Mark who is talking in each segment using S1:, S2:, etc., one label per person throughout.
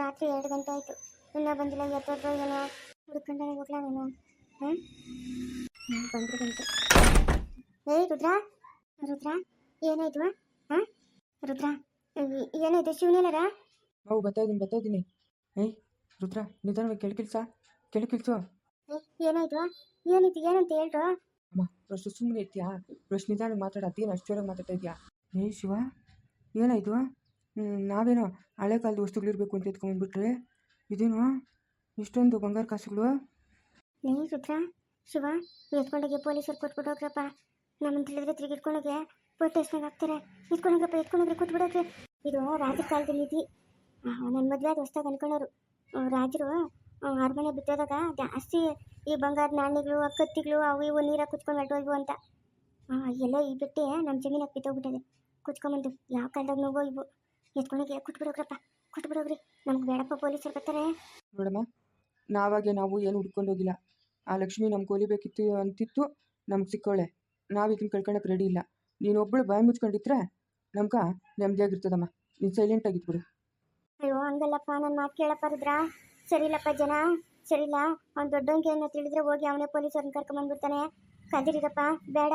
S1: ರಾತ್ರಿ 2 ಗಂಟೆ ಆಯಿತು, ಇನ್ನೂ ಬಂದಿಲ್ಲ. ಎತ್ತೋದ್ರು ಏನೋ ಹುಡ್ಕೊಂಡಾಗ ಹೋಗ್ಲಾ ನಾನು. ಹಾಂ ಬಂದರು ಬಂತು. ಏಯ್ ರುದ್ರ, ರುದ್ರ ಏನಾಯ್ತು? ಹಾಂ ರುದ್ರ ಏನಾಯ್ತು? ಶಿವನೇನರ?
S2: ನಾವು ಬರ್ತಾ ಇದ್ದೀನಿ. ಏಯ್ ರುದ್ರ, ನಿಧಾನವಾಗಿ ಕೆಳಕಿಲ್ಸು.
S1: ಏನಾಯ್ತು? ಏನಿತ್ತು ಏನಂತ ಹೇಳ್ರು?
S2: ಅಮ್ಮ ಅಷ್ಟು ಸುಮ್ಮನೆ ಇರ್ತೀಯಾ? ಅಷ್ಟು ನಿಧಾನ ಮಾತಾಡ, ಅದೇನು ಅಷ್ಟು ಜೋರಾಗಿ ಮಾತಾಡ್ತಾ ಇದೆಯಾ? ಏಯ್ ಶಿವ, ಏನಾಯ್ತು? ನಾವೇನೋ ಹಳೆ ಕಾಲದ ವಸ್ತುಗಳಿರಬೇಕು ಅಂತ ಎತ್ಕೊಂಡ್ಬಂದ್ಬಿಟ್ರೆ ಇದೇನು ಇಷ್ಟೊಂದು ಬಂಗಾರ ಕಾಸುಗಳು?
S1: ಏಯ್ ರುದ್ರ, ಶಿವ ಎತ್ಕೊಂಡೋಗಿ ಪೊಲೀಸರು ಕೊಟ್ಬಿಟ್ಟು ಹೋಗ್ರಪ್ಪ. ನಮ್ಮನ್ನು ತಿಳಿದ್ರೆ ತಿರುಗಿ ಇಟ್ಕೊಂಡೋಗಿ ಸ್ಟೇಷನ್ಗೆ ಹಾಕ್ತಾರೆ. ಎತ್ಕೊಂಡೋಗ್ರೆ ಕೊಟ್ಬಿಡೋಕೆ. ಇದು ರಾಜರ ಕಾಲದ ನೀತಿ. ನನ್ನ ಮದುವೆ ಆದ ಹೊಸ್ದಾಗಿ ಅನ್ಕೊಳ್ಳೋರು ರಾಜರು ಅರಮನೆ ಬಿಟ್ಟೋದಾಗ ಜಾಸ್ತಿ ಈ ಬಂಗಾರ ನಾಣ್ಯಗಳು, ಕತ್ತಿಗಳು, ಅವು ಇವು ನೀರಾಗಿ ಕುಚ್ಕೊಂಡು ಹೊರಟೋದ್ವು ಅಂತ. ಎಲ್ಲ ಈ ಬಿಟ್ಟೆ ನಮ್ಮ ಜಮೀನಾಗ ಬಿತ್ತೋಗ್ಬಿಟ್ಟದೆ. ಕುಚ್ಕೊಂಬಂದು ಯಾವ ಕಾಲದಾಗ ನೋವೋ ಇವು. ಎತ್ಕೊಂಡೋಗಿ ಕೊಟ್ಬಿಡೋಗ್ರಿ. ನಮ್ಗೆ ಬೇಡಪ್ಪ, ಪೊಲೀಸರು ಬರ್ತಾರೆ.
S2: ನೋಡಮ್ಮ, ನಾವು ಏನು ಹುಡ್ಕೊಂಡು ಹೋಗಿಲ್ಲ. ಆ ಲಕ್ಷ್ಮಿ ನಮ್ಗೆ ಕೊಲಿಬೇಕಿತ್ತು ಅಂತಿತ್ತು, ನಮ್ಗೆ ಸಿಕ್ಕೋಳೆ. ನಾವು ಇದನ್ನು ಕಳ್ಕೊಳಕ್ಕೆ ರೆಡಿ ಇಲ್ಲ. ನೀನು ಒಬ್ಬಳು ಬಾಯಿ ಮುಚ್ಕೊಂಡಿದ್ರೆ ನಮ್ಗೆ ನೆಮ್ಮದಿಯಾಗಿರ್ತದಮ್ಮ. ನೀನು ಸೈಲೆಂಟಾಗಿದ್ಬಿಡು.
S1: ಅಯ್ಯೋ ಹಂಗಲ್ಲಪ್ಪ, ನನ್ನ ಮಾತು ಕೇಳಪ್ಪ ರುದ್ರ. ಸರಿಯಿಲ್ಲಪ್ಪ, ಜನ ಸರಿಯಿಲ್ಲ. ಅವ್ನು ದೊಡ್ಡವನಿಗೆ ಏನೋ ತಿಳಿದ್ರೆ ಹೋಗಿ ಅವನೇ ಪೊಲೀಸರನ್ನ ಕರ್ಕೊಂಬಂದ್ಬಿಡ್ತಾನೆ. ಕದಿರಿರಪ್ಪ, ಬೇಡ.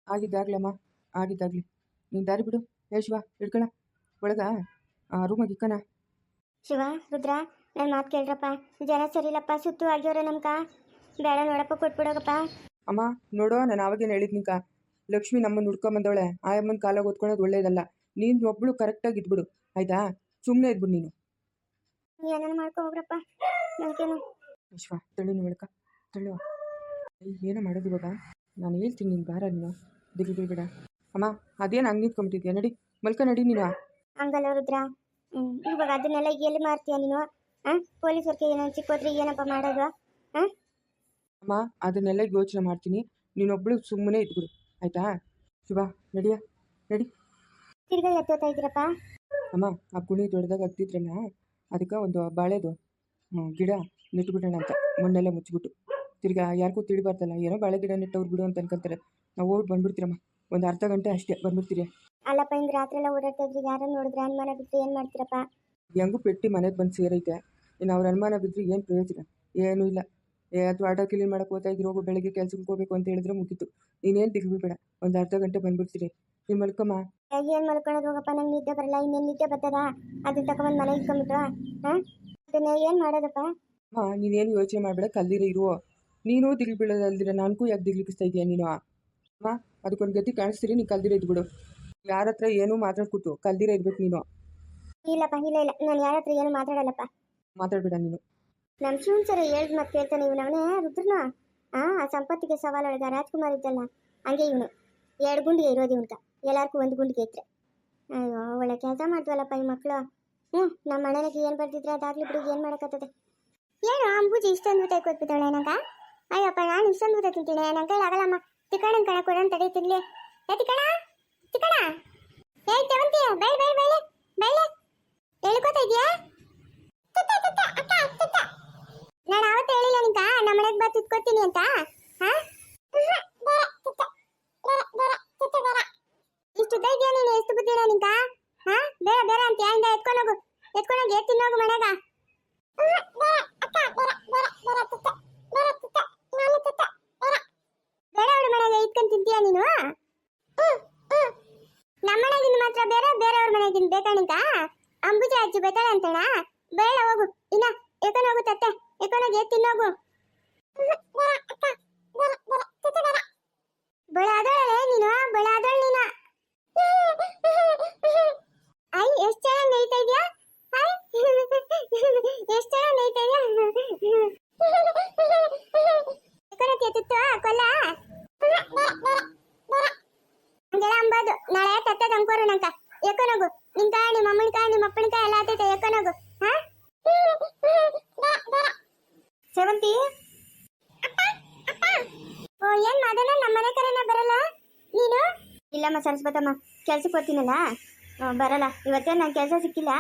S2: ಆಗಿದ್ದಾಗ್ಲಮ್ಮ, ಆಗಿದ್ದಾಗಲಿ. ನೀನು ದಾರಿ ಬಿಡು. ಶಿವ ಹಿಡ್ಕೊಳ ಒಳಗ ರೂಮಾಗಿ ಇಕ್ಕಣ.
S1: ಶಿವ, ರುದ್ರ, ನನ್ನ ಮಾತು ಕೇಳ್ರಪ್ಪ. ಜನ ಸರಿಯಿಲ್ಲಪ್ಪ, ಸುತ್ತು ಆಗ್ಯವ್ರೆ ನಮ್ಗ. ಬೇಡ ನೋಡಪ್ಪ, ಕೊಟ್ಬಿಡೋಗಪ್ಪ.
S2: ಅಮ್ಮ ನೋಡೋ, ನಾನು ಆವಾಗೇನು ಹೇಳಿದ್ನಿಕ, ಲಕ್ಷ್ಮಿ ನಮ್ಮನ್ನು ಹುಡ್ಕೊಂಬಂದವಳೆ. ಆ ಅಮ್ಮನ ಕಾಲಾಗ ಓದ್ಕೊಳ್ಳೋದು ಒಳ್ಳೇದಲ್ಲ. ನೀನು ಒಬ್ಬಳು ಕರೆಕ್ಟಾಗಿ ಇದ್ಬಿಡು, ಆಯಿತಾ? ಸುಮ್ಮನೆ ಇದ್ಬಿಡು ನೀನು.
S1: ಏನೇನು ಮಾಡ್ಕೊ ಹೋಗ್ರಪ್ಪ, ನನಗೇನು.
S2: ಶಿವ ತಳ್ಳಿ ಒಳಕ ತಳ್ಳುವ. ಏನೋ ಮಾಡೋದು ಇವಾಗ? ನಾನು ಹೇಳ್ತೀನಿ, ನೀನು ಬಾರ, ನೀನು ದಿಗ್ಲು ಬೇಡ. ಅಮ್ಮ ಅದೇನು ಹಂಗೆ ನಿಂತ್ಕೊಂಡ್ಬಿಟ್ಟಿದ್ಯಾ? ನಡಿ ಮಲ್ಕ, ನಡಿ ನೀನು.
S1: ಹಂಗಲ್ಲ ರುದ್ರ, ಇವಾಗ ಅದನ್ನೆಲ್ಲ ಎಲ್ಲಿ ಮಾಡ್ತೀಯ ನೀನು? ಪೊಲೀಸರಿಗೆ ಏನೋ ಸಿಕ್ಕೋದ್ರೆ ಏನಪ್ಪ ಮಾಡೋದು?
S2: ಅಮ್ಮ ಅದನ್ನೆಲ್ಲ ಯೋಚನೆ ಮಾಡ್ತೀನಿ. ನೀನೊಬ್ಬಳು ಸುಮ್ಮನೆ ಇದ್ಬಿಡು, ಆಯಿತಾ? ಶಿವ ನಡಿಯ, ನಡಿ.
S1: ತಿರ್ಗಾ ಎತ್ತೋತಾ ಇದ್ದೀರಪ್ಪ?
S2: ಅಮ್ಮ ಆ ಕುಣಿ ದೊಡ್ಡದಾಗ ಹತ್ತಿದ್ರಲ್ಲ, ಅದಕ್ಕೆ ಒಂದು ಬಾಳೆದು ಗಿಡ ನೆಟ್ಬಿಡೋಣ ಅಂತ ಮಣ್ಣೆಲ್ಲ ಮುಚ್ಚಿಬಿಟ್ಟು. ತಿರ್ಗಾ ಯಾರಿಗೂ ತಿಳಿಬಾರ್ದಲ್ಲ, ಏನೋ ಬಾಳೆ ಗಿಡ ನೆಟ್ಟವ್ರು ಬಿಡು ಅಂತ ಅನ್ಕೊಂತಾರೆ. ನಾವು ಹೋಗಿ ಬಂದ್ಬಿಡ್ತೀರಮ್ಮ, ಒಂದು ಅರ್ಧ ಗಂಟೆ ಅಷ್ಟೇ ಬಂದ್ಬಿಡ್ತೀರಿ.
S1: ಅಲ್ಲಪ್ಪ, ಹಿಂಗೆ ರಾತ್ರಿ ಎಲ್ಲ ಓಡಾಡ್ತಾ ಇದ್ರಿ, ಯಾರು ನೋಡಿದ್ರೆ ಅನುಮಾನ ಬಿಟ್ಟರೆ ಏನು ಮಾಡ್ತೀರಪ್ಪ?
S2: ಹೆಂಗೂ ಪೆಟ್ಟಿ ಮನೆಗೆ ಬಂದು ಸೇರೈತೆ. ಇನ್ನು ಅವ್ರ ಅನುಮಾನ ಬಿದ್ದರೆ ಏನು ಪ್ರಯೋಜನ? ಏನೂ ಇಲ್ಲ. ಅದು ಆಟೋ ಕ್ಲೀನ್ ಮಾಡೋಕೆ ಹೋಗ್ತಾ ಇದ್ರು, ಹೋಗು ಬೆಳಗ್ಗೆ ಕೆಲ್ಸಕ್ಕೆ ಹೋಗ್ಬೇಕು ಅಂತ ಹೇಳಿದ್ರೆ ಮುಗೀತು. ನೀನೇನು ದಿಗ್ಬಿಬೇಡ, ಒಂದು ಅರ್ಧ ಗಂಟೆ ಬಂದ್ಬಿಡ್ತೀರಿ. ನೀನು ಮಲ್ಕಮ್ಮ.
S1: ಏನು ಮಲ್ಕೊಳ್ಳೋದು ಹೋಗಪ್ಪ, ನಂಗೆ ನಿದ್ದೆ ಬರಲ್ಲ. ಇನ್ನೇನು ನಿದ್ದೆ ಬರ್ತದ? ಅದನ್ನ ತಗೊಂಡು ಮನೆಗೆ ಇಟ್ಕೊಂಡ್ಬಿಟ್ಟು ಅದನ್ನ ಏನು ಮಾಡೋದಪ್ಪ?
S2: ಅಮ್ಮ ನೀನೇನು ಯೋಚನೆ ಮಾಡಬೇಡ, ಕಲ್ದಿರ ಇರುವೋ. ನೀನು ದಿಗ್ಲು ಬೀಳೋದಲ್ದಿರ ನನಗೂ ಯಾಕೆ ದಿಗ್ಲಿಕ್ಕಿಸ್ತಾ ಇದೆಯಾ ನೀನು? ಅಮ್ಮ ಅದಕ್ಕೊಂದು ಗತಿ ಕಾಣಿಸ್ತೀರಿ, ನೀನು ಕಲ್ದಿರ ಇದ್ಬಿಡು. ಯಾರ ಹತ್ರ ಏನೂ ಮಾತಾಡ್ಕೊಟ್ಟು ಕಲ್ದಿರ ಇರ್ಬೇಕು ನೀನು.
S1: ಇಲ್ಲಪ್ಪ, ಇಲ್ಲ, ನಾನು ಯಾರ ಹತ್ರ ಏನು ಮಾತಾಡಲ್ಲಪ್ಪ.
S2: ಮಾತಾಡಬೇಡ ನೀನು.
S1: ನಮ್ಮ ಶಿವನ್ ಸರಿ ಹೇಳ್ದು ಮತ್ತೆ ಕೇಳ್ತಾನೆ ಇವನು. ಅವನೇ ರುದ್ರನ ಆ ಸಂಪತ್ತಿಗೆ ಸವಾಲೊಳಗ ರಾಜ್ಕುಮಾರ್ ಇದ್ದಲ್ಲ, ಹಂಗೆ ಇವನು 2 ಗುಂಡಿಗೆ ಇರೋದು ಇವನ್ಕ. ಎಲ್ಲಾರ್ಗೂ 1 ಗುಂಡಿಗೆ ಇದ್ರೆ. ಅಯ್ಯೋ ಒಳ್ಳೆ ಕೆಲಸ ಮಾಡ್ತೀವಲ್ಲಪ್ಪ ಈ ಮಕ್ಕಳು. ನಮ್ಮ ಮನೆಗೆ ಏನು ಬರ್ತಿದ್ರೆ ಅದಾಗ್ಲಿ ಬಿಡು, ಏನು ಮಾಡೋಕ್ಕತ್ತದೆ? ಏನು ಅಂಬೂಜಿ ಇಷ್ಟೊಂದು ಊಟ ಕೊಟ್ಬಿದ್ದಾಳೆ ನಂಗೆ? ಅಯ್ಯಪ್ಪ, ನಾನು ಇಷ್ಟೊಂದು ಊಟ ತಿಂತೀನಿ, ನಂಗೆ ಆಗಲ್ಲಮ್ಮ. ತಿಕ್ಕಣನ್ ಕಣ ಕೊಡೋಣ ತಡೆ ತಿನ್ಲಿ. ತಿಕ್ಕಣ ಏಯ್ ತವಂತಿ, ಬೈಲೆ ಹೇಳ್ಕೊತಾ ಇದೆಯಾ? ನಾನು ಅವತ್ತು ಹೇಳಿಲ್ಲ ನಿಂಕ ನಮ್ಮ ಮನೆಗೆ ಬಾ ತಿತ್ಕೊತೀನಿ ಅಂತ. ಇಷ್ಟು ಉದ್ದ ಇದೆಯಾ ನೀನು? ಎಷ್ಟು ಬುದ್ಧಿಲ್ಲ ನಿಂಕ? ಬೇರೆ ಅಂತ ಯಾರಿಂದ ಎತ್ಕೊಂಡೋಗಿ ತಿನ್ನೋಗು ಮನೆಗ. ಬೇರೆ ಅವಳ ಮನೆಗೆ ಇಟ್ಕೊಂಡು ತಿಂತೀಯ ನೀನು? ನಮ್ಮ ಮನೆಗಿಂದ ಮಾತ್ರ ಬೇರೆ, ಬೇರೆಯವ್ರ ಮನೆಗಿಂದ ಬೇಕಾ ನಿಂಕ? ಅಂಬುಜಿ ಅಜ್ಜಿ ಬೇತಾಳೆ ಅಂತಣ? ಬೇಡ ಹೋಗು, ಇನ್ನ ಎತ್ಕೊಂಡೋಗು ತಟ್ಟೆ, ಎತ್ಕೊಂಡೋಗಿ ತಿನ್ನೋಗು. ಬೆಳಾದಳೆ ನೀನು, ಐ ಎಷ್ಟು ಚೆನ್ನಾಗಿ ನೈತಾ ಇದೆಯಾ? ಎಷ್ಟು ಚೆನ್ನಾಗಿ ನೈತಾ ಇದೆಯಾ? ಎತ್ತಿತ್ತು ಕೊಲ್ಲ ಹಂಗೆಲ್ಲ ಅಂಬಾದು. ನಾಳೆ ತಟ್ಟೆ ತಂಕೋರು ನಂಕ. ಎಕ್ಕೊನೋಗು, ನಿಂಕ ನಿಮ್ಮ ಅಮ್ಮನ ಕಾಯಿ ನಿಮ್ಮ ಅಪ್ಪನ ಕಾಯಿ ಎಲ್ಲ ಆತೈತೆ, ಎಕ್ಕೊನೋಗು. ಸೇವಂತಿ, ಓ ಏನ್ ಮಾದನ ನಮ್ಮ ಮನೆ ಕರೆನ ಬರಲ್ಲ ನೀನು? ಇಲ್ಲಮ್ಮ ಸರಸ್ವತಮ್ಮ, ಕೆಲ್ಸಕ್ಕೆ ಹೋಗ್ತೀನಲ್ಲ, ಬರಲ್ಲ ಇವತ್ತೇ. ನಂಗೆ ಕೆಲಸ ಸಿಕ್ಕಿಲ್ಲ.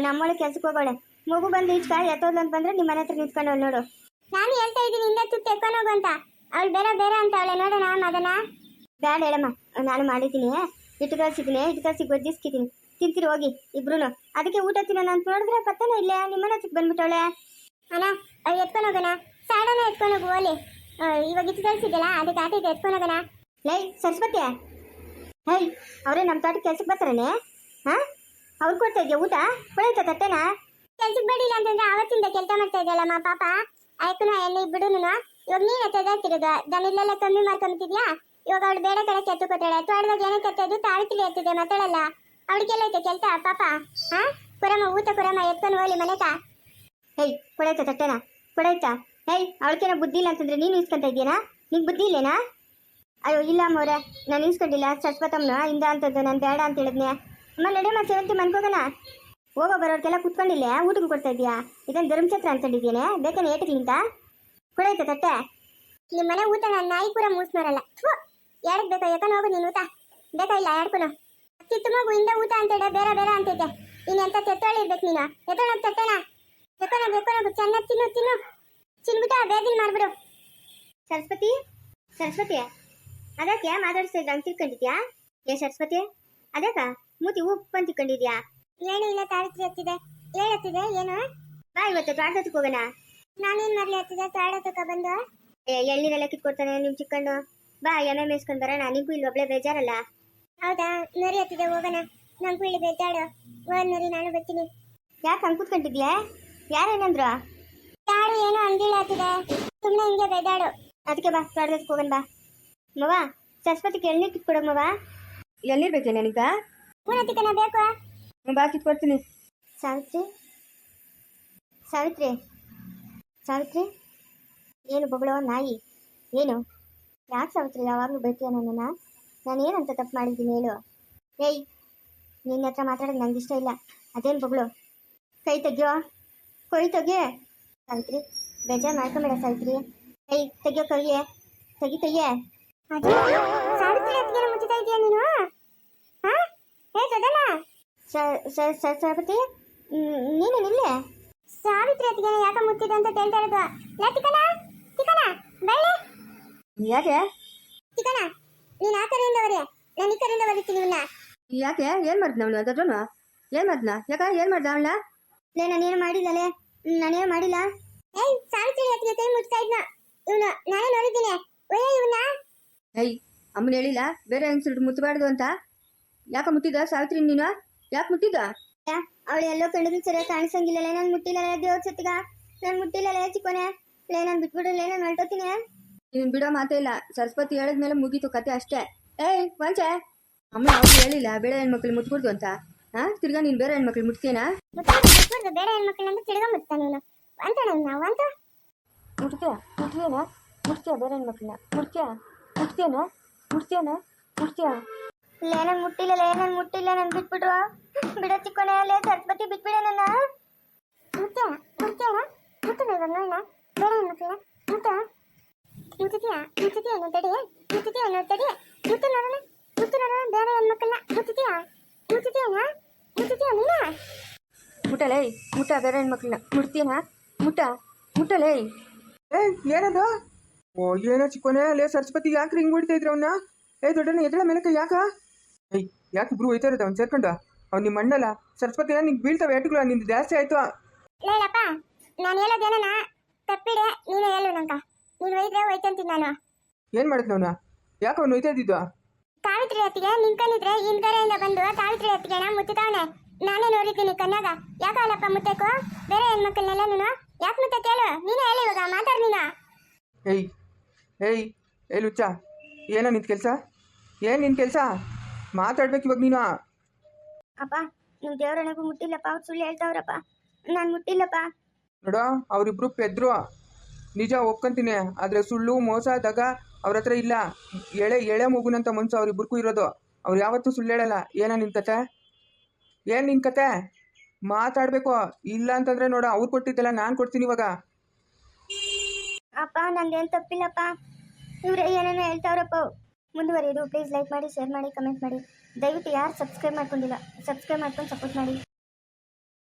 S1: ನಮ್ಮೊಳಗೆ ಕೆಲ್ಸಕ್ಕೆ ಹೋಗೋಳೆ. ಮಗು ಬಂದು ಈಚ್ ಕಾಯಿ ಎತ್ತೋದು ಅಂತ ಬಂದ್ರೆ ನಿಮ್ಮ ಮನೆ ಹತ್ರ ನಿಂತ್ಕೊಂಡು ನೋಡು. ನಾನು ಹೇಳ್ತಾ ಇದ್ದೀನಿ ಹಿಂದೆ ತುತ್ತು ಎಕ್ಕೊನೋಗು ಅಂತ. ಅವಳು ಬೇರೆ ಅಂತ ಅವಳೆ. ನೋಡೋಣ ಮದನ. ಬೇಡ ಹೇಳಮ್ಮ, ನಾನು ಮಾಡಿದ್ದೀನಿ. ಇಟ್ಟು ಕಳ್ಸಿದ್ದೀನಿ, ಗೊಜ್ಜಿಸ್ಕಿದ್ದೀನಿ. ತಿಂತೀರಿ ಹೋಗಿ ಇಬ್ರು. ಅದಕ್ಕೆ ಊಟ ತಿನ್ನೋಣ ಅಂತ ನೋಡಿದ್ರೆ ಪತ್ತನೇ ಇಲ್ಲ, ನಿಮ್ಮನೆ ಹತ್ರಕ್ಕೆ ಬಂದ್ಬಿಟ್ಟವಳೆ. ಅಣ್ಣ ಎತ್ಕೊಂಡು ಹೋಗೋಣ, ಸಾಡನ ಎತ್ಕೊಂಡು ಹೋಗು ಓಲಿ. ಇವಾಗ ಇಟ್ಟು ಕಳಿಸಿದ್ದಲ್ಲ ಅದಕ್ಕೆ ಆಟಕ್ಕೆ ಎತ್ಕೊಂಡು ಹೋಗೋಣ. ಲೈ ಸರಸ್ವತಿ, ಹೇ ಅವರೇ ನಮ್ಮ ತೋಟಕ್ಕೆ ಕೆಲ್ಸಕ್ಕೆ ಬರ್ತಾರೇನೆ? ಹಾಂ ಅವ್ರು ಕೊಡ್ತಾ ಇದೆಯಾ ಊಟ? ಕೊಡೈತಾ ತಟ್ಟೆನ? ಕೆಲ್ಸಕ್ಕೆ ಬೇಡಿಲ್ಲ ಅಂತಂದ್ರೆ ಅವತ್ತಿಂದ ಕೆಲಸ ಮಾಡ್ತಾ ಇದೆಯಲ್ಲಮ್ಮ ಪಾಪ. ಆಯ್ಕುನ ಎಲ್ಲಿ ಬಿಡುನು. ಇವಾಗ ನೀನು ಎತ್ತದಾಗ್ತಿರೋದು, ದನಿಲ್ಲೆಲ್ಲ ಕಮ್ಮಿ ಮಾಡ್ಕೊಂಬಿಟ್ಟಿದ್ಯಾ. ಇವಾಗ ಅವಳು ಬೇಡ ಕಡೆ ಕೆತ್ತುಕೊತಾಳೆ. ತೋಟದಾಗ ಏನೇ ಕೆತ್ತದು ತಾಳ್ತಿಲಿ ಎತ್ತಿದೆ ಮಾತಾಡಲ್ಲ. ಅವಳಿಗೆಲ್ಲ ಐತೆ ಕೆಲಸ ಪಾಪ. ಹಾಂ ಕೊರಮ್ಮ ಊಟ ಕೊರಮ್ಮ ಎತ್ಕೊಂಡು ಹೋಗ್ಲಿ ಮನೆಕ. ಹೇಯ್ ಕೊಡೈತಾ ತಟ್ಟೆನ? ಕೊಡೈತಾ? ಹೇಯ್ ಅವಳಿಗೇನೋ ಬುದ್ಧಿ ಇಲ್ಲ ಅಂತಂದ್ರೆ ನೀನು ಇಸ್ಕೊಂತ ಇದೆಯಾ? ನಿಂಗೆ ಬುದ್ಧಿ ಇಲ್ಲೇನಾ? ಅಯ್ಯೋ ಇಲ್ಲ ಅಮ್ಮವ್ರೆ, ನಾನು ಇಸ್ಕೊಂಡಿಲ್ಲ. ಸರಸ್ವತಮ್ಮನ ಇಂದ ಅಂತದ್ದು ನಾನು ಬೇಡ ಅಂತ ಹೇಳಿದ್ನೆ. ಅಮ್ಮ ನಡೆಯಮ್ಮ ಸೇವಂತಿ ಮನ್ಕೋಗೋಣ. ಹೋಗೋ ಬರೋರ್ಗೆಲ್ಲ ಕುತ್ಕೊಂಡಿಲ್ಲ ಊಟಕ್ಕೆ ಕೊಡ್ತಾ ಇದೆಯಾ? ಇದನ್ನು ಧರ್ಮಛತ್ರ ಅಂತಂದಿದ್ದೇನೆ, ಬೇಕಾನೆ ಏಟಕ್ಲಿಂತ? ಕೊಡೈತೆ ತಟ್ಟೆ? ನಿಮ್ಮ ಮನೆ ಊಟ ನಾನು ನಾಯಿ ಕೂಡ ಮೂಸ್ನೋರಲ್ಲ. ಎರಡಕ್ಕೆ ಬೇಕಾ? ಯಾಕನ ಹೋಗು ನೀನು ಊಟ ಬೇಕಾ? ಇಲ್ಲ ಎರಡ್ಕೊನು ಚಿತ್ತ ಮಗು ಇಂದ ಊಟ ಅಂತೇಳಿ ಬೇರೆ ಬೇರೆ ಅಂತೈತೆ. ನೀನು ಎಂತ ತೆತ್ತೋಳಿ ಇರ್ಬೇಕು ನೀನು. ಎತ್ತೋಣ ತಟ್ಟೆನ ಎಕ್ಕೋಣ ಚೆನ್ನಾಗಿ ತಿನ್ನು ತಿನ್ನು ಚಿನ್ಬಿಟ್ಟು ಬೇದಿನ ಮಾಡ್ಬಿಡು. ಸರಸ್ವತಿ ಸರಸ್ವತಿ ಅದಕ್ಕೆ ಮಾತಾಡಿಸ್ತಾ ಇದ್ದ ಹಂಗೆ ತಿಳ್ಕೊಂಡಿದ್ಯಾ? ಏ ಸರಸ್ವತಿ ಅದಕ್ಕ ಮೂತಿ ಉಪ್ಪು ಅಂತ ತಿಳ್ಕೊಂಡಿದ್ಯಾ? ಏನು ಇಲ್ಲ ತಾಳಿತ್ರಿ ಹತ್ತಿದೆ ಹೇಳತ್ತಿದೆ ಏನು? ಬಾ ಇವತ್ತು ತೋಟದಕ್ಕೆ ಹೋಗೋಣ. ನಾನೇನು ಮರಳಿ ಹತ್ತಿದೆ ತೋಟದಕ್ಕೆ ಬಂದು ಎಳ್ನೀರೆಲ್ಲ ಕಿತ್ಕೊಡ್ತಾನೆ ನಿಮ್ಮ ಚಿಕ್ಕಣ್ಣು. ಬಾ ಎಮ್ಮೆ ಮೇಯಿಸ್ಕೊಂಡು ಬರೋಣ. ನಿಂಗೂ ಇಲ್ಲಿ ಒಬ್ಳೆ ಬೇಜಾರಲ್ಲ? ಹೌದಾ ನರಿ ಹತ್ತಿದೆ ಹೋಗೋಣ. ನಂಗೂ ಇಲ್ಲಿ ಬೇಜಾಡು. ಹೋದ್ ನರಿ ನಾನು ಬರ್ತೀನಿ. ಯಾಕೆ ಹಂಗೆ ಕೂತ್ಕೊಂಡಿದ್ಯಾ? ಯಾರೇನಂದ್ರು? ಯಾರು ಏನೋ ಅಂದಿಲ್ಲ ಹತ್ತಿದೆ, ಸುಮ್ಮನೆ ಹಿಂಗೆ ಬೇಜಾಡು. ಅದಕ್ಕೆ ಬಾ ತೋಟದಕ್ಕೆ ಹೋಗೋಣ ಬಾ. ಮವ ಸರಸ್ವತಿಗೆ ಎಳ್ನೀರು ಕಿತ್ಕೊಡೋ ಮವ.
S2: ಎಳ್ನೀರು ಬೇಕೇ ನನಗ?
S1: ಹೂನತಿಕನ ಬೇಕು.
S2: ಬಾ ಕಿತ್ಕೊಡ್ತೀನಿ.
S1: ಸಾವಿತ್ರಿ ಸಾವಿತ್ರಿ ಸಾವಿತ್ರಿ ಏನು ಬೊಗಳೋ ನಾಯಿ? ಏನು ಯಾಕೆ ಸಾವಿತ್ರಿ ಯಾವಾಗಲೂ ಬೈತೀಯ ನನ್ನನ್ನು? ನಾನು ಏನಂತ ತಪ್ಪು ಮಾಡಿದ್ದೀನಿ ಹೇಳು? ಏಯ್ ನಿನ್ನ ಹತ್ರ ಮಾತಾಡೋದು ನಂಗೆ ಇಷ್ಟ ಇಲ್ಲ. ಅದೇನು ಬೊಗಳು? ಕೈ ತೆಗಿಯೋ, ಕೈ ತೆಗಿಯೇ. ಸಾವಿತ್ರಿ ಬೇಜಾರು ಮಾಡ್ಕೊಂಬೇಡ ಸಾವಿತ್ರಿ. ಏಯ್ ತೆಗಿಯೋ ಕೈಯೇ, ತೆಗಿತಯ್ಯೇ. ಸಾವಿತ್ರಿ ಹತ್ತಿಗೆ ಮುಚ್ಚುತ್ತಾ ಇದೆಯಾ ನೀನು? ಹಾಂ ಹೇ ಸದನ ಸರಸ್ವತಿ ನೀನು ನಿಲ್ಲೆ. ಸಾವಿತ್ರಿ ಹತ್ತಿಗೆ ಯಾಕೆ ಮುಚ್ಚಿದೆ ಅಂತ ಹೇಳ್ತಾ ಇರೋದು. ತಿಕನ ತಿಕನ ಬೆಳ್ಳೆ
S2: ಯಾಕೆ
S1: ತಿಕನ ನೀನು ಆ ಕಡೆಯಿಂದ ಬರೀ ನಾನು ಈ ಕಡೆಯಿಂದ ಬರೀತೀನಿ ಇವನ್ನ.
S2: ಯಾಕೆ ಏನು ಮಾಡ್ದ ಅವನು? ಅದನ್ನು ಏನು ಮಾಡ್ದ? ಯಾಕ ಏನು ಮಾಡ್ದ ಅವಳ?
S1: ಲೇ ನಾನೇನು ಮಾಡಿಲ್ಲಲೇ, ನಾನೇನು ಮಾಡಿಲ್ಲ. ಏಯ್ ಸಾವಿತ್ರಿ ಹತ್ತಿಗೆ ಕೈ ಮುಚ್ತಾ ಇದ್ನ ಇವನು, ನಾನೇ ನೋಡಿದ್ದೀನಿ. ಒಯ್ಯ ಇವನ್ನ.
S2: ಏಯ್ ಅಮ್ಮನ ಹೇಳಿಲ್ಲ ಬೇರೆ ಹೆಂಗಸರು ಮುಚ್ಚಬಾರ್ದು ಅಂತ? ಯಾಕೆ ಮುಟ್ಟಿದ ಸಾವಿತ್ರಿ ನೀನು? ಯಾಕೆ ಮುಟ್ಟಿದ್ದ?
S1: ಅವಳು ಎಲ್ಲೋ ಕಂಡಿದ್ದು ಸರಿಯಾಗಿ ಕಾಣಿಸಂಗಿಲ್ಲಲೇ. ನಾನು ಮುಟ್ಟಿಲ್ಲ ದೇವ್ರ ಸತ್ತಿಗ, ನಾನು ಮುಟ್ಟಿಲ್ಲಲೇ ಚಿಕ್ಕೋನೆ. ಲೇ ನಾನು ಬಿಟ್ಬಿಡಲೇ, ನಾನು ಹೊರಟೋತೀನಿ.
S2: ನೀನು ಬಿಡೋ ಮಾತೇ ಇಲ್ಲ. ಸರಸ್ವತಿ ಹೇಳಿದ್ಮೇಲೆ ಮುಗೀತು ಕತೆ ಅಷ್ಟೇ. ಏಯ್ ವಂಚೆ, ಅಮ್ಮ ಅವ್ರು ಹೇಳಿಲ್ಲ ಬೇರೆ ಹೆಣ್ಮಕ್ಳು ಮುಟ್ಬಿಡ್ದು ಅಂತ. ಹಾಂ ತಿರ್ಗಾ ನೀನು ಬೇರೆ ಹೆಣ್ಮಕ್ಳು ಮುಟ್ತೀನಾ?
S1: ಮುಟ್ಬಿಡ್ದು ಬೇರೆ ಹೆಣ್ಮಕ್ಳನ್ನ ತಿರ್ಗಾ ಮುಟ್ತಾನೆ ಇವನು. ಅಂತಾನೆ ನಾವು ಅಂತ
S2: ಮುಟ್ತೀಯ ಮುಟ್ತೀಯನಾ? ಮುಟ್ತೀಯ ಬೇರೆ ಹೆಣ್ಮಕ್ಳನ್ನ? ಮುಟ್ತೀಯ ಮುಟ್ತೀಯನಾ? ಮುಟ್ತೀಯನಾ? ಮುಟ್ತೀಯ?
S1: ಲೇ ನಾನು ಮುಟ್ಟಿಲ್ಲಲೇ, ನಾನು ಮುಟ್ಟಿಲ್ಲ. ನಾನು ಬಿಟ್ಬಿಡ್ರು ಬಿಡೋ ಚಿಕ್ಕೋನೆ. ಲೇ ಸರಸ್ವತಿ ಬಿಟ್ಬಿಡ ನನ್ನ. ಮುಟ್ತೀಯ ಮುಟ್ತೀಯನ? ಮುಟ್ಟನ ಇವಾಗ ನೋಡೋಣ ಬೇರೆ ಹೆಣ್ಮಕ್ಳನ್ನ. ಮುಟ್ತೀಯ ನೋಡ್ತಡಿ, ಮುಟ್ತೀಯ ನೋಡ್ತಡಿ, ಮುಟ್ಟು ನೋಡೋಣ ಬೇರೆ ಹೆಣ್ಮಕ್ಳನ್ನ. ಮುಟ್ತೀಯನ ನೀನ?
S2: ಮುಟ್ಟಲೇ ಮುಟ್ಟ ಬೇರೆ ಹೆಣ್ಮಕ್ಳನ್ನ ಮುಟ್ತೀಯನಾ? ಮುಟ್ಟಲೇ. ಏಯ್ ಏನದು? ಓ ಏನೋ ಚಿಕ್ಕೋನೆ. ಲೇ ಸರಸ್ವತಿ ಯಾಕ್ರಿ ಹಿಂಗೆ ಹೊಡಿತಾ ಇದ್ರು ಅವನ್ನ? ಏಯ್ ದೊಡ್ಡನ ಎದಳ ಮೇಲಕ್ಕೆ ಯಾಕ? ಏಯ್ ಯಾಕೆ ಇಬ್ರು ಹೋಯ್ತಾ ಇರೋದು ಅವ್ನು ಸೇರ್ಕೊಂಡು? ಅವ್ನು ನಿಮ್ಮ ಅಣ್ಣಲ್ಲ ಸರಸ್ವತಿ. ನಿಂಗೆ ಬೀಳ್ತಾವೆ ಏಟುಗಳು, ನಿಂದು ಜಾಸ್ತಿ ಆಯ್ತು.
S1: ಲೇಲಪ್ಪ ನಾನು ಹೇಳೋದೇನ ತಪ್ಪಿಡೆ, ನೀನು ಹೇಳು ನಂಗ. ನೀನು ಒಯ್ದ್ರೆ ಹೋಯ್ತಂತೀನಿ ನಾನು.
S2: ಏನು ಮಾಡಿದ್ ಅವನ? ಯಾಕೆ ಅವ್ನು ಹೋಯ್ತಾ ಇದ್ದಿದ್ದು?
S1: ಸಾವಿತ್ರಿ ಹತ್ತಿಗೆ ನಿಂತ್ಕೊಂಡಿದ್ರೆ ಹಿಂದ್ಗಡೆಯಿಂದ ಬಂದು ಸಾವಿತ್ರಿ ಹತ್ತಿಗೆನ ಮುತ್ತವನೆ. ನಾನೇ ನೋಡಿದ್ದೀನಿ ಕಣ್ಣಾಗ. ಯಾಕಲ್ಲಪ್ಪ ಮುತ್ತಕ್ಕೋ ಬೇರೆ ಹೆಣ್ಮಕ್ಳನ್ನೆಲ್ಲ ನೀನು ಯಾಕೆ ಮುತ್ತ ಕೇಳು? ನೀನೇ ಹೇಳಿ ಇವಾಗ ಮಾತಾಡ್ ನೀನು.
S2: ಏಯ್ ಏಯ್ ಏಯ್ ಲುಚ್ಚ, ಏನೋ ನಿಂದು ಕೆಲಸ? ಏನು ನಿನ್ನ ಕೆಲಸ? ಮಾತಾಡ್ಬೇಕು ಇವಾಗ ನೀನು.
S1: ಅಪ್ಪ ನಿಮ್ಮ ದೇವರನಿಗೂ ಮುಟ್ಟಿಲ್ಲಪ್ಪ, ಅವ್ರು ಸುಳ್ಳು ಹೇಳ್ತಾವ್ರಪ್ಪ. ನಾನು ಮುಟ್ಟಿಲ್ಲಪ್ಪ.
S2: ನೋಡೋ ಅವರಿಬ್ರು ಪೆದ್ರು, ನಿಜ ಒಪ್ಕೊಂತೀನಿ. ಆದರೆ ಸುಳ್ಳು ಮೋಸ ದಗ ಅವ್ರ ಹತ್ರ ಇಲ್ಲ. ಎಳೆ ಮಗುನಂತ ಮನ್ಸು ಅವ್ರಿಬ್ರಿಗೂ ಇರೋದು. ಅವ್ರು ಯಾವತ್ತೂ ಸುಳ್ಳು ಹೇಳಲ್ಲ. ಏನೋ ನಿನ್ನ ಕತೆ? ಏನು ನಿನ್ನ ಕತೆ? ಮಾತಾಡಬೇಕು. ಇಲ್ಲ ಅಂತಂದರೆ ನೋಡ ಅವ್ರು ಕೊಟ್ಟಿದ್ದಲ್ಲ ನಾನು ಕೊಡ್ತೀನಿ ಇವಾಗ.
S1: ಅಪ್ಪ ನಂದೇನು ತಪ್ಪಿಲ್ಲಪ್ಪ. ಇವರೇ ಏನೇನೋ ಹೇಳ್ತಾವ್ರಪ್ಪ. ಮುಂದುವರಿಯೋದು ಪ್ಲೀಸ್ ಲೈಕ್ ಮಾಡಿ, ಶೇರ್ ಮಾಡಿ, ಕಮೆಂಟ್ ಮಾಡಿ. ದಯವಿಟ್ಟು ಯಾರು ಸಬ್ಸ್ಕ್ರೈಬ್ ಮಾಡ್ಕೊಂಡಿಲ್ಲ ಸಬ್ಸ್ಕ್ರೈಬ್ ಮಾಡ್ಕೊಂಡು ಸಪೋರ್ಟ್ ಮಾಡಿ.